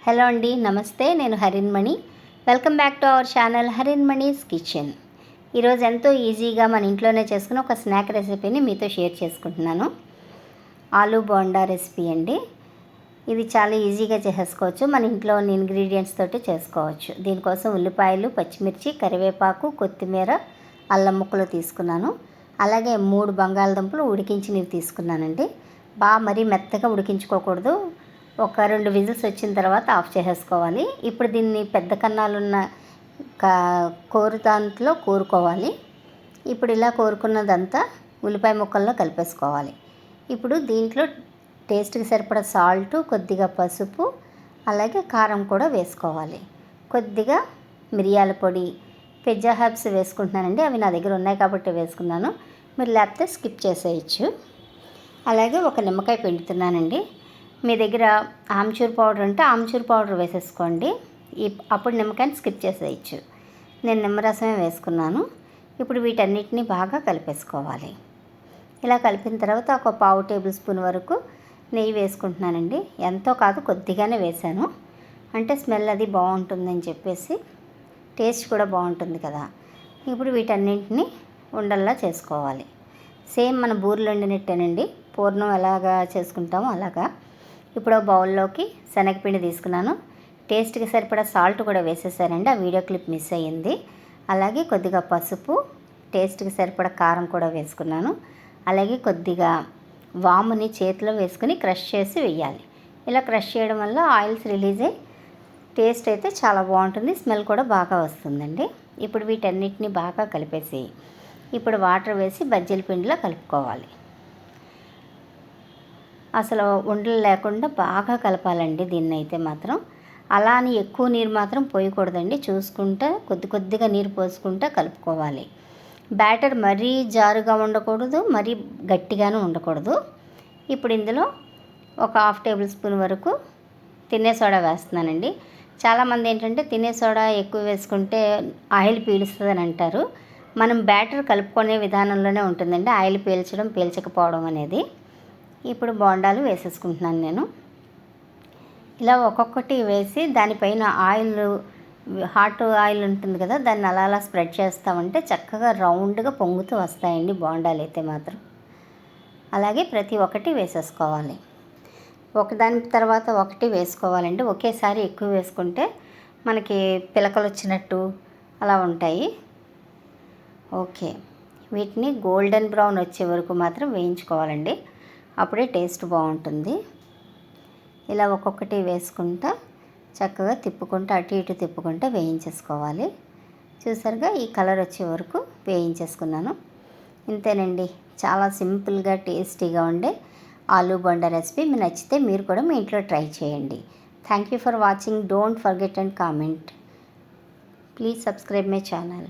Hello అండి, నమస్తే. నేను Harinmani. Welcome back to our channel Harinmani's kitchen. ఈరోజు ఎంతో ఈజీగా మన ఇంట్లోనే చేసుకుని ఒక స్నాక్ రెసిపీని మీతో షేర్ చేసుకుంటున్నాను. ఆలూ బోండా రెసిపీ అండి. ఇది చాలా ఈజీగా చేసేసుకోవచ్చు. మన ఇంట్లో ఉన్న ఇంగ్రీడియంట్స్ తోటి చేసుకోవచ్చు. దీనికోసం ఉల్లిపాయలు, పచ్చిమిర్చి, కరివేపాకు, కొత్తిమీర, అల్లం ముక్కలు తీసుకున్నాను. అలాగే 3 బంగాళదుంపలు ఉడికించినవి తీసుకున్నానండి. బాగా మరీ మెత్తగా ఉడికించుకోకూడదు. ఒక 2 విజిల్స్ వచ్చిన తర్వాత ఆఫ్ చేసేసుకోవాలి. ఇప్పుడు దీన్ని పెద్ద కన్నాలున్న కూర దాంట్లో కూరుకోవాలి. ఇప్పుడు ఇలా కోరుకున్నదంతా ఉల్లిపాయ ముక్కల్లో కలిపేసుకోవాలి. ఇప్పుడు దీంట్లో టేస్ట్కి సరిపడా సాల్టు, కొద్దిగా పసుపు, అలాగే కారం కూడా వేసుకోవాలి. కొద్దిగా మిరియాల పొడి, పిజ్జా హర్బ్స్ వేసుకుంటున్నానండి. అవి నా దగ్గర ఉన్నాయి కాబట్టి వేసుకున్నాను. మీరు లేకపోతే స్కిప్ చేసేయచ్చు. అలాగే ఒక నిమ్మకాయ పిండుతున్నానండి. మీ దగ్గర ఆమ్చూర్ పౌడర్ ఉంటే ఆమ్చూర్ పౌడర్ వేసేసుకోండి. అప్పుడు నిమ్మకాయని స్కిప్ చేసేయచ్చు. నేను నిమ్మరసమే వేసుకున్నాను. ఇప్పుడు వీటన్నిటిని బాగా కలిపేసుకోవాలి. ఇలా కలిపిన తర్వాత ఒక 1/2 టేబుల్ స్పూన్ వరకు నెయ్యి వేసుకుంటున్నానండి. ఎంతో కాదు, కొద్దిగానే వేశాను. అంటే స్మెల్ అది బాగుంటుందని చెప్పేసి, టేస్ట్ కూడా బాగుంటుంది కదా. ఇప్పుడు వీటన్నింటినీ ఉండల్లా చేసుకోవాలి. సేమ్ మన బూరెలు వండినట్టేనండి. పూర్ణం ఎలాగా చేసుకుంటామో అలాగా. ఇప్పుడు బౌల్లోకి శనగపిండి తీసుకున్నాను. టేస్ట్కి సరిపడా సాల్ట్ కూడా వేసేసానండి. ఆ వీడియో క్లిప్ మిస్ అయ్యింది. అలాగే కొద్దిగా పసుపు, టేస్ట్కి సరిపడా కారం కూడా వేసుకున్నాను. అలాగే కొద్దిగా వాముని చేతిలో వేసుకుని క్రష్ చేసి వేయాలి. ఇలా క్రష్ చేయడం వల్ల ఆయిల్స్ రిలీజ్ అయ్యి టేస్ట్ అయితే చాలా బాగుంటుంది. స్మెల్ కూడా బాగా వస్తుందండి. ఇప్పుడు వీటన్నిటిని బాగా కలిపేసి ఇప్పుడు వాటర్ వేసి బజ్జీల పిండిలో కలుపుకోవాలి. అసలు ఉండలు లేకుండా బాగా కలపాలండి. దీన్ని అయితే మాత్రం అలా అని ఎక్కువ నీరు మాత్రం పోయకూడదండి. చూసుకుంటా కొద్దిగా నీరు పోసుకుంటా కలుపుకోవాలి. బ్యాటర్ మరీ జారుగా ఉండకూడదు, మరీ గట్టిగాను ఉండకూడదు. ఇప్పుడు ఇందులో ఒక 1/2 టేబుల్ స్పూన్ వరకు తినే సోడా వేస్తున్నానండి. చాలామంది ఏంటంటే తినే సోడా ఎక్కువ వేసుకుంటే ఆయిల్ పీలుస్తుందని అంటారు. మనం బ్యాటర్ కలుపుకునే విధానంలోనే ఉంటుందండి ఆయిల్ పీల్చడం పీల్చకపోవడం అనేది. ఇప్పుడు బోండాలు వేసేసుకుంటున్నాను నేను. ఇలా ఒక్కొక్కటి వేసి దానిపైన ఆయిల్, హాట్ ఆయిల్ ఉంటుంది కదా, దాన్ని అలా స్ప్రెడ్ చేస్తామంటే చక్కగా రౌండ్గా పొంగుతూ వస్తాయండి బోండాలు అయితే మాత్రం. అలాగే ప్రతి ఒక్కటి వేసేసుకోవాలి. ఒకదాని తర్వాత ఒకటి వేసుకోవాలండి. ఒకేసారి ఎక్కువ వేసుకుంటే మనకి పిలకలు వచ్చినట్టు అలా ఉంటాయి. ఓకే, వీటిని గోల్డెన్ బ్రౌన్ వచ్చే వరకు మాత్రం వేయించుకోవాలండి. అప్పుడే టేస్ట్ బాగుంటుంది. ఇలా ఒక్కొక్కటి వేసుకుంటా చక్కగా తిప్పుకుంటూ అటు ఇటు తిప్పుకుంటూ వేయించేసుకోవాలి. చూసారుగా, ఈ కలర్ వచ్చే వరకు వేయించేసుకున్నాను. ఇంతేనండి, చాలా సింపుల్గా టేస్టీగా ఉండే ఆలూ బోండా రెసిపీ. మీకు నచ్చితే మీరు కూడా మీ ఇంట్లో ట్రై చేయండి. Thank you for watching. Don't forget and comment. Please subscribe my channel.